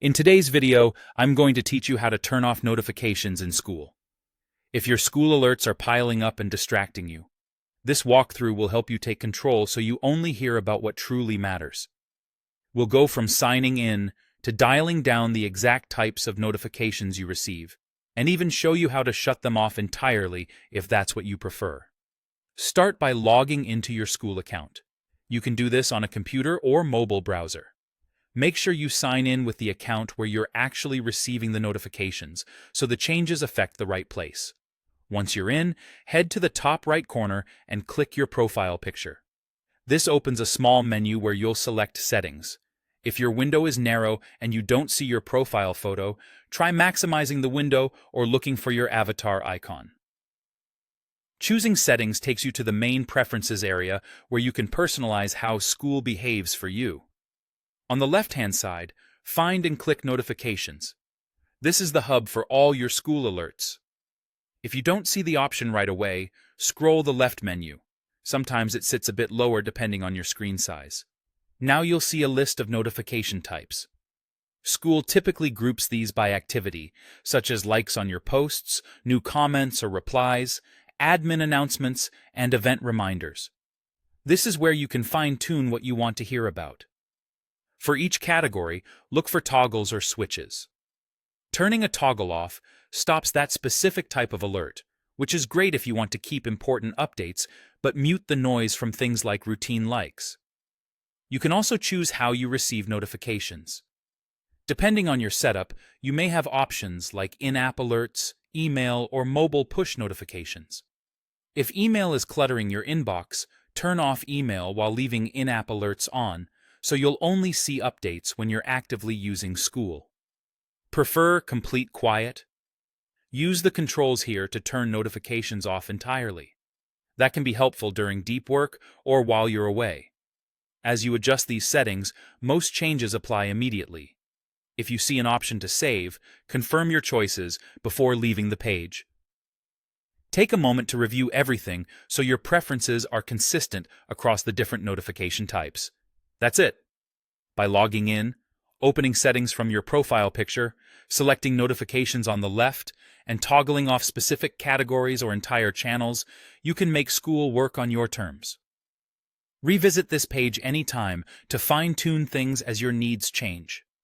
In today's video, I'm going to teach you how to turn off notifications in Skool. If your school alerts are piling up and distracting you, this walkthrough will help you take control so you only hear about what truly matters. We'll go from signing in to dialing down the exact types of notifications you receive, and even show you how to shut them off entirely if that's what you prefer. Start by logging into your Skool account. You can do this on a computer or mobile browser. Make sure you sign in with the account where you're actually receiving the notifications, so the changes affect the right place. Once you're in, head to the top right corner and click your profile picture. This opens a small menu where you'll select Settings. If your window is narrow and you don't see your profile photo, try maximizing the window or looking for your avatar icon. Choosing Settings takes you to the main Preferences area where you can personalize how Skool behaves for you. On the left-hand side, find and click Notifications. This is the hub for all your Skool alerts. If you don't see the option right away, scroll the left menu. Sometimes it sits a bit lower depending on your screen size. Now you'll see a list of notification types. Skool typically groups these by activity, such as likes on your posts, new comments or replies, admin announcements, and event reminders. This is where you can fine-tune what you want to hear about. For each category, look for toggles or switches. Turning a toggle off stops that specific type of alert, which is great if you want to keep important updates, but mute the noise from things like routine likes. You can also choose how you receive notifications. Depending on your setup, you may have options like in-app alerts, email, or mobile push notifications. If email is cluttering your inbox, turn off email while leaving in-app alerts on, so you'll only see updates when you're actively using Skool. Prefer complete quiet? Use the controls here to turn notifications off entirely. That can be helpful during deep work or while you're away. As you adjust these settings, most changes apply immediately. If you see an option to save, confirm your choices before leaving the page. Take a moment to review everything so your preferences are consistent across the different notification types. That's it. By logging in, opening settings from your profile picture, selecting notifications on the left, and toggling off specific categories or entire channels, you can make Skool work on your terms. Revisit this page anytime to fine-tune things as your needs change.